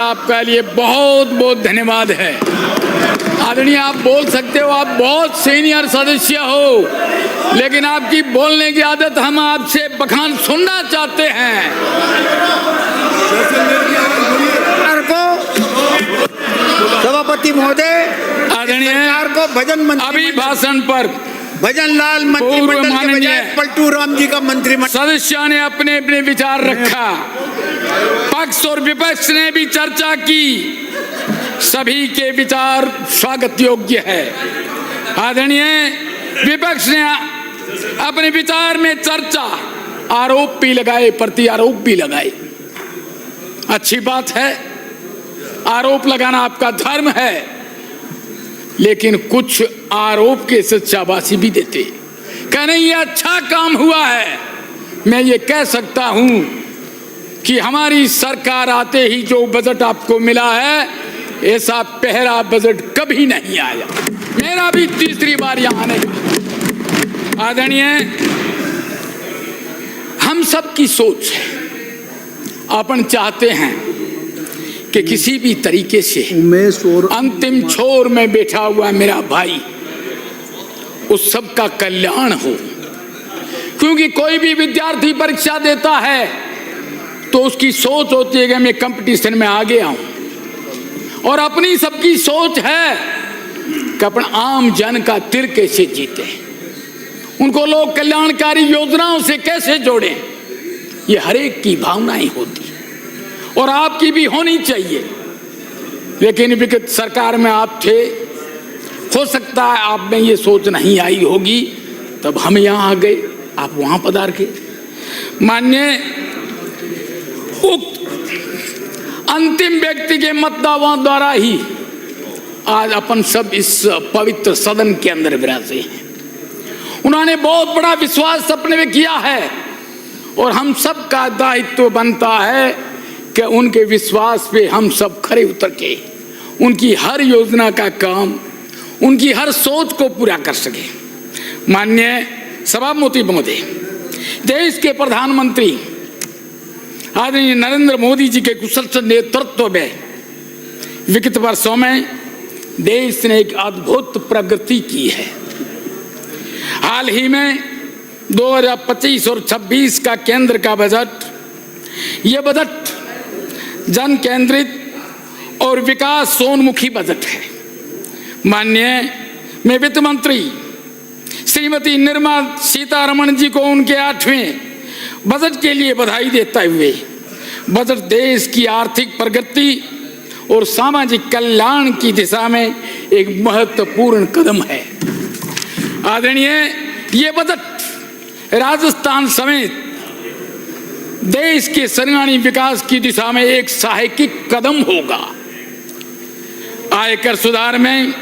आपका लिए बहुत बहुत धन्यवाद है। आदरणीय, आप बोल सकते हो, आप बहुत सीनियर सदस्य हो, लेकिन आपकी बोलने की आदत हम आपसे बखान सुनना चाहते हैं। सभापति महोदय, आदरणीय, को भजन मंत्री अभी भाषण पर भजन लाल मंत्रिमंडल के बजाय पलटू राम जी का मंत्रिमंडल सदस्यों ने अपने अपने विचार रखा। पक्ष और विपक्ष ने भी चर्चा की। सभी के विचार स्वागत योग्य है। आदरणीय, विपक्ष ने अपने विचार में चर्चा, आरोप भी लगाए, प्रति आरोप भी लगाए। अच्छी बात है, आरोप लगाना आपका धर्म है, लेकिन कुछ आरोप के सच्चाबासी भी देते। कहने ये अच्छा काम हुआ है। मैं ये कह सकता हूं कि हमारी सरकार आते ही जो बजट आपको मिला है, ऐसा पहला बजट कभी नहीं आया। मेरा भी तीसरी बार यहां आने का। आदरणीय, हम सब की सोच है, अपन चाहते हैं कि किसी भी तरीके से अंतिम छोर में बैठा हुआ मेरा भाई, उस सब का कल्याण हो। क्योंकि कोई भी विद्यार्थी परीक्षा देता है तो उसकी सोच होती है कि मैं कंपटीशन में आगे आऊं, और अपनी सबकी सोच है कि अपन आम जन का दिल कैसे जीते, उनको लोग कल्याणकारी योजनाओं से कैसे जोड़ें। ये हर एक की भावनाएं होती और आपकी भी होनी चाहिए। लेकिन विगत सरकार में आप थे, हो सकता है आप में ये सोच नहीं आई होगी, तब हम यहाँ आ गए, आप वहाँ पधार गए। माननीय, उक्त अंतिम व्यक्ति के मतदाताओं द्वारा ही आज अपन सब इस पवित्र सदन के अंदर विराजे हैं। उन्होंने बहुत बड़ा विश्वास अपने में किया है, और हम सब का दायित्व बनता है कि उनके विश्वास पे हम सब खरे उतर के उनकी हर योजना का काम, उनकी हर सोच को पूरा कर सके। माननीय सभापति महोदय, देश के प्रधानमंत्री आदरणीय नरेंद्र मोदी जी के कुशल नेतृत्व में विगत वर्षों में देश ने एक अद्भुत प्रगति की है। हाल ही में 2025 और 26 का केंद्र का बजट, यह बजट जन केंद्रित और विकासोन्मुखी बजट है। माननीय, मैं वित्त मंत्री श्रीमती निर्मला सीतारमण जी को उनके 8वें बजट के लिए बधाई देते हुए, बजट देश की आर्थिक प्रगति और सामाजिक कल्याण की दिशा में एक महत्वपूर्ण कदम है। आदरणीय, ये बजट राजस्थान समेत देश के सर्वांगीण विकास की दिशा में एक सहायक कदम होगा। आयकर सुधार में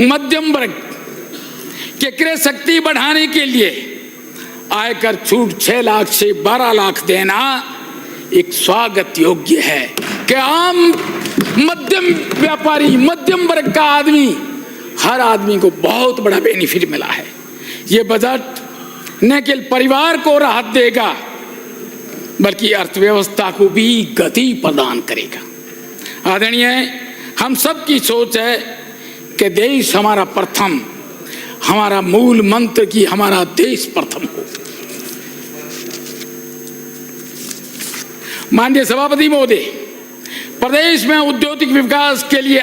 मध्यम वर्ग के क्रय शक्ति बढ़ाने के लिए आयकर छूट 6 लाख से 12 लाख देना एक स्वागत योग्य है कि आम मध्यम व्यापारी, मध्यम वर्ग का आदमी, हर आदमी को बहुत बड़ा बेनिफिट मिला है। ये बजट न केवल परिवार को राहत देगा, बल्कि अर्थव्यवस्था को भी गति प्रदान करेगा। आदरणीय, हम सब की सोच है कि देश हमारा प्रथम, हमारा मूल मंत्र कि हमारा देश प्रथम हो। माननीय सभापति महोदय, प्रदेश में औद्योगिक विकास के लिए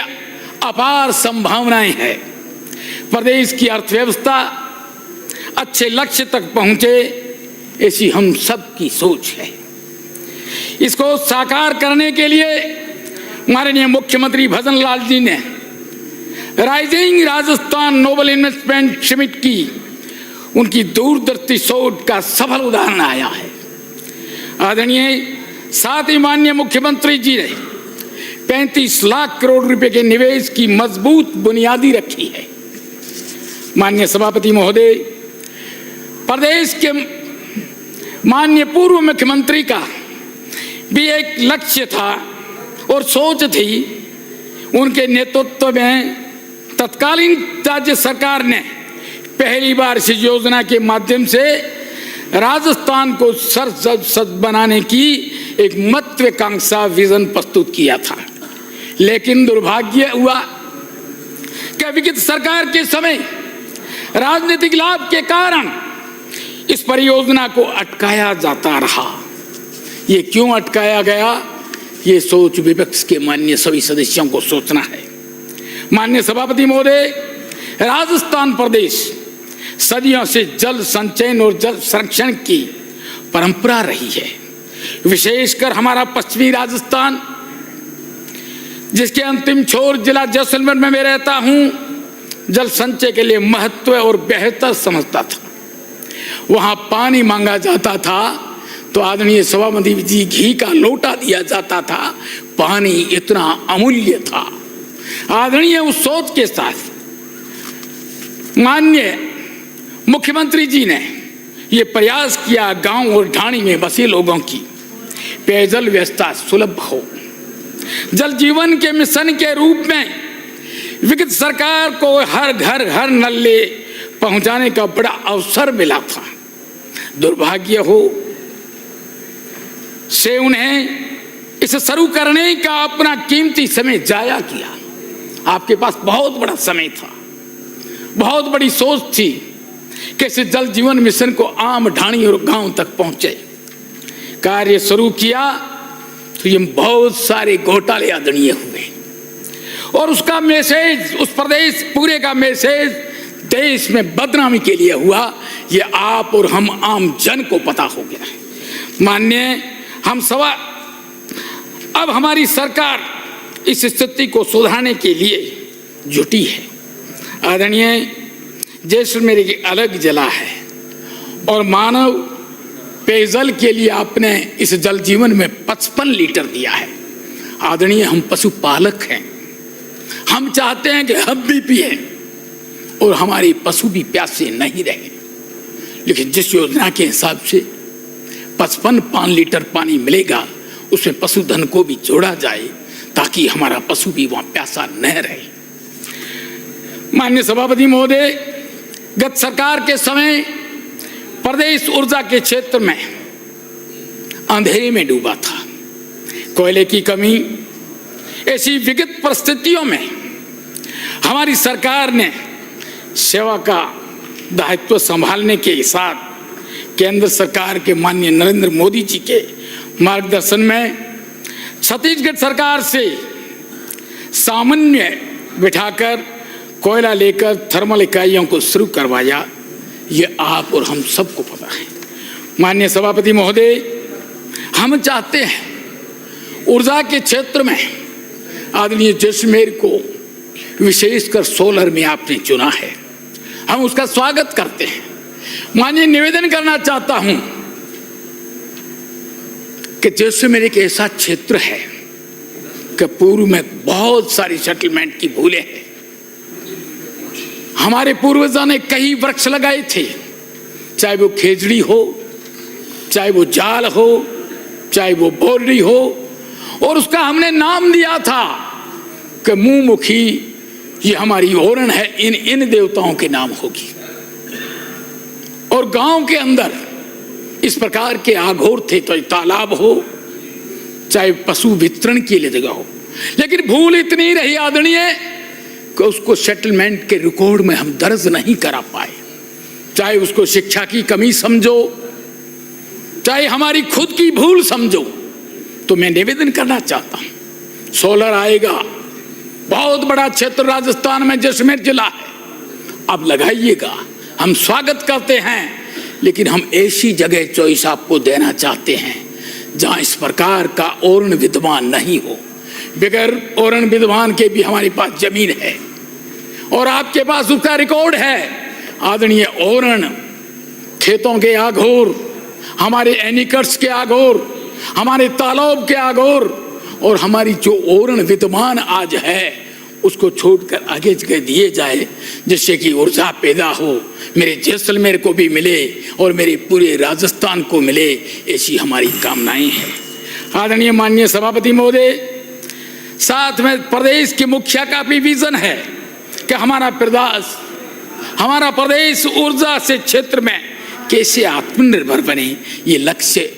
अपार संभावनाएं हैं। प्रदेश की अर्थव्यवस्था अच्छे लक्ष्य तक पहुंचे, ऐसी हम सब की सोच है। इसको साकार करने के लिए माननीय मुख्यमंत्री भजन लाल जी ने rising Rajasthan global investment summit की उनकी दूरदर्शी सोच का सफल उदाहरण आया है। आदरणीय, साथ ही माननीय मुख्यमंत्री जी ने 35 लाख करोड़ रुपए के निवेश की मजबूत बुनियादी रखी है। माननीय सभापति महोदय, प्रदेश के माननीय पूर्व मुख्यमंत्री का भी एक लक्ष्य था और सोच थी। उनके नेतृत्व में तत्कालीन राज्य सरकार ने पहली बार इस योजना के माध्यम से राजस्थान को सर्वसज्ज बनाने की एक महत्वाकांक्षा विजन प्रस्तुत किया था। लेकिन दुर्भाग्य हुआ कि विगत सरकार के समय राजनीतिक लाभ के कारण इस परियोजना को अटकाया जाता रहा। ये क्यों अटकाया गया, ये सोच विपक्ष के माननीय सभी सदस्यों को सोचना है। माननीय सभापति महोदय, राजस्थान प्रदेश सदियों से जल संचयन और जल संरक्षण की परंपरा रही है। विशेषकर हमारा पश्चिमी राजस्थान, जिसके अंतिम छोर जिला जैसलमेर में मैं रहता हूं, जल संचय के लिए महत्व और बेहतर समझता था। वहां पानी मांगा जाता था तो आदरणीय सभापति जी घी का लोटा दिया जाता था। पानी इतना अमूल्य था। आदरणीय उस सोच के साथ माननीय मुख्यमंत्री जी ने ये प्रयास किया गांव और ढाणी में बसे लोगों की पेयजल व्यवस्था सुलभ हो। जल जीवन के मिशन के रूप में विगत सरकार को हर घर हर नल्ले पहुंचाने का बड़ा अवसर मिला था। दुर्भाग्य हो से उन्हें इसे शुरू करने का अपना कीमती समय जाया किया। आपके पास बहुत बड़ा समय था, बहुत बड़ी सोच थी कि इस जल जीवन मिशन को आम ढाणी और गांव तक पहुंचे। कार्य शुरू किया तो ये बहुत सारे घोटाले आदरणीय हुए और उसका मैसेज, उस प्रदेश पूरे का मैसेज देश में बदनामी के लिए हुआ। ये आप और हम आम जन को पता हो गया है। माननीय हम सभा, अब हमारी सरकार इस स्थिति को सुधारने के लिए जुटी है। आदरणीय जैसलमेर एक अलग जिला है और मानव पेयजल के लिए आपने इस जल जीवन में 55 लीटर दिया है। आदरणीय हम पशुपालक हैं, हम चाहते हैं कि हम भी पिए और हमारे पशु भी प्यासे नहीं रहे। लेकिन जिस योजना के हिसाब से 55 लीटर पानी मिलेगा, उसमें पशुधन को भी जोड़ा जाए ताकि हमारा पशु भी वहां प्यासा न रहे। माननीय सभापति महोदय, गत सरकार के समय प्रदेश ऊर्जा के क्षेत्र में अंधेरे में डूबा था। कोयले की कमी, ऐसी विगत परिस्थितियों में हमारी सरकार ने सेवा का दायित्व संभालने के साथ केंद्र सरकार के माननीय नरेंद्र मोदी जी के मार्गदर्शन में छत्तीसगढ़ सरकार से सामान्य बिठाकर कोयला लेकर थर्मल इकाइयों को शुरू करवाया। ये आप और हम सबको पता है। माननीय सभापति महोदय, हम चाहते हैं ऊर्जा के क्षेत्र में आदरणीय जैसलमेर को विशेषकर सोलर में आपने चुना है, हम उसका स्वागत करते हैं। माननीय, निवेदन करना चाहता हूं कि जैसलमेर एक ऐसा क्षेत्र है कि पूर्व में बहुत सारी सेटलमेंट की भूलें हैं। हमारे पूर्वजों ने कई वृक्ष लगाए थे, चाहे वो खेजड़ी हो, चाहे वो जाल हो, चाहे वो बोरडी हो, और उसका हमने नाम दिया था कि मुंहमुखी ये हमारी ओरण है, इन देवताओं के नाम होगी। और गांव के अंदर इस प्रकार के आघोर थे, तो तालाब हो चाहे पशु वितरण के लिए जगह हो। लेकिन भूल इतनी रही आदरणीय कि उसको सेटलमेंट के रिकॉर्ड में हम दर्ज नहीं करा पाए। चाहे उसको शिक्षा की कमी समझो, चाहे हमारी खुद की भूल समझो, तो मैं निवेदन करना चाहता हूं सोलर आएगा। बहुत बड़ा क्षेत्र राजस्थान में जैसलमेर जिला है, अब लगाइएगा, हम स्वागत करते हैं। लेकिन हम ऐसी जगह चॉइस आपको देना चाहते हैं जहां इस प्रकार का ओरण विद्यमान नहीं हो। बगैर ओरण विद्यमान के भी हमारे पास जमीन है और आपके पास उसका रिकॉर्ड है। आदरणीय ओरण, खेतों के आघोर, हमारे एनिकट्स के आघोर, हमारे तालाब के आघोर, और हमारी जो ओरण विद्यमान आज है उसको छोड़कर आगे जगह दिए जाए, जिससे कि ऊर्जा पैदा हो, मेरे जैसलमेर को भी मिले और मेरे पूरे राजस्थान को मिले। ऐसी हमारी कामनाएं हैं। आदरणीय माननीय सभापति महोदय, साथ में प्रदेश के मुखिया का भी विजन है कि हमारा प्रदेश ऊर्जा से क्षेत्र में कैसे आत्मनिर्भर बने। ये लक्ष्य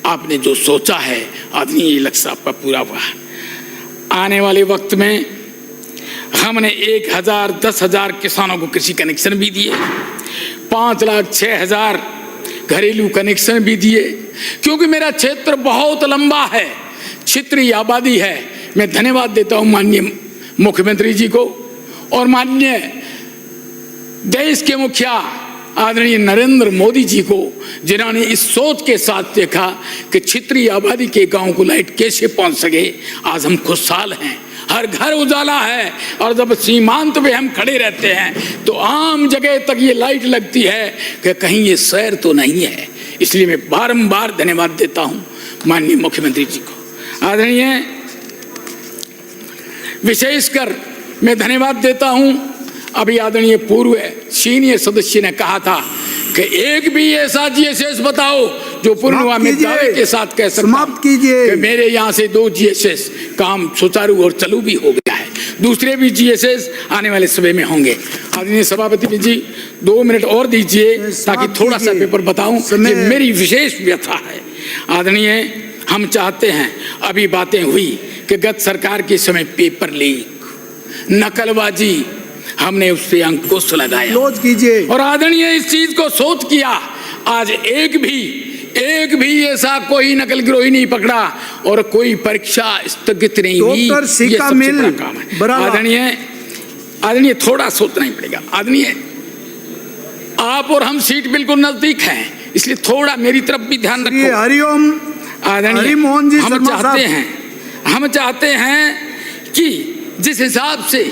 आपने जो सोचा है आदरणीय, ये लक्ष्य आपका पूरा हुआ। आने वाले वक्त में हमने 1,000 10,000 किसानों को कृषि कनेक्शन भी दिए, 5 लाख 6,000 घरेलू कनेक्शन भी दिए, क्योंकि मेरा क्षेत्र बहुत लंबा है, क्षेत्रीय आबादी है। मैं धन्यवाद देता हूं माननीय मुख्यमंत्री जी को और माननीय देश के मुखिया आदरणीय नरेंद्र मोदी जी को, जिन्होंने इस सोच के साथ देखा कि क्षेत्रीय आबादी के गांव को लाइट कैसे पहुंच सके। आज हम खुशहाल हैं, हर घर उजाला है, और जब सीमांत पे हम खड़े रहते हैं तो आम जगह तक ये लाइट लगती है कि कहीं ये शहर तो नहीं है। इसलिए मैं बारंबार धन्यवाद देता हूं माननीय मुख्यमंत्री जी को। आदरणीय, विशेषकर मैं धन्यवाद देता हूं, अभी आदरणीय पूर्व सीनियर सदस्य ने कहा था कि एक भी ऐसा जीएसएस बताओ जो पूर्णिमा में दावे के साथ कह सकता कि मेरे यहाँ से 2 जीएसएस काम सुचारू और चालू भी हो गया है, दूसरे भी जीएसएस आने वाले समय में होंगे। आदरणीय सभापति जी 2 मिनट और दीजिए ताकि थोड़ा सा पेपर बताऊं, ये मेरी विशेष व्यथा है। आदरणीय, हम चाहते हैं, अभी बातें हुई कि गत सरकार के समय पेपर लीक, नकलबाजी, हमने उससे अंकुश लगाया और आदरणीय इस चीज को सोच किया। आज एक भी ऐसा कोई नकल गिरोही नहीं पकड़ा और कोई परीक्षा स्थगित नहीं हुई। ये सबसे बड़ा काम है। आदरणीय थोड़ा सोचना ही पड़ेगा। आदरणीय, आप और हम सीट बिल्कुल नजदीक हैं, इसलिए थोड़ा मेरी तरफ भी ध्यान रखो। हरिओम। आदरणीय, हम चाहते हैं कि जिस हिसाब से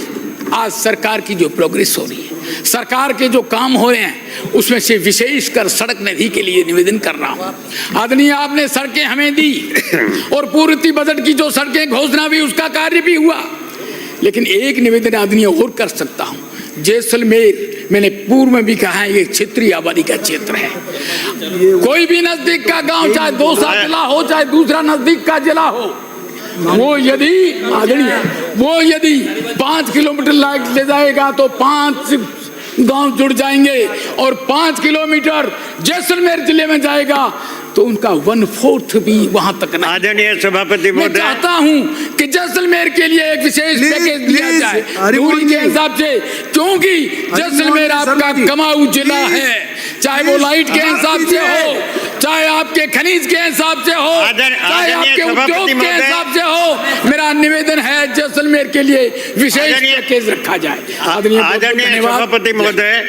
आज सरकार की जो प्रोग्रेस हो रही है, सरकार के जो काम हो रहे हैं, उसमें से विशेषकर सड़क निधि के लिए निवेदन कर रहा हूं। आदरणीय, आपने सड़कें हमें दी और पूर्ति बजट की जो सड़कें घोषणा भी, उसका कार्य भी हुआ, लेकिन एक निवेदन आदरणीय और कर सकता हूं। जैसलमेर, मैंने पूर्व में भी कहा है, ये क्षेत्रीय आबादी का क्षेत्र है। कोई भी नजदीक का गांव, चाहे 2 जिला हो चाहे दूसरा नजदीक का जिला हो, वो यदि 5 किलोमीटर लाइट ले जाएगा तो 5 गांव जुड़ जाएंगे, और 5 किलोमीटर जैसलमेर जिले में जाएगा तो उनका 1/4 भी वहां तक नहीं। आदरणीय सभापति मैं चाहता हूं कि जैसलमेर के लिए एक विशेष पैकेज दिया जाए दूरी के हिसाब से, क्योंकि जैसलमेर आपका कमाऊ जिला है, चाहे वो लाइट के हिसाब से हो, चाहे आपके खनिज के हिसाब से हो, चाहे आपके उद्योग के हिसाब से हो। मेरा निवेदन है जैसलमेर के लिए विशेष पैकेज रखा जाए। आदरणीय सभापति महोदय,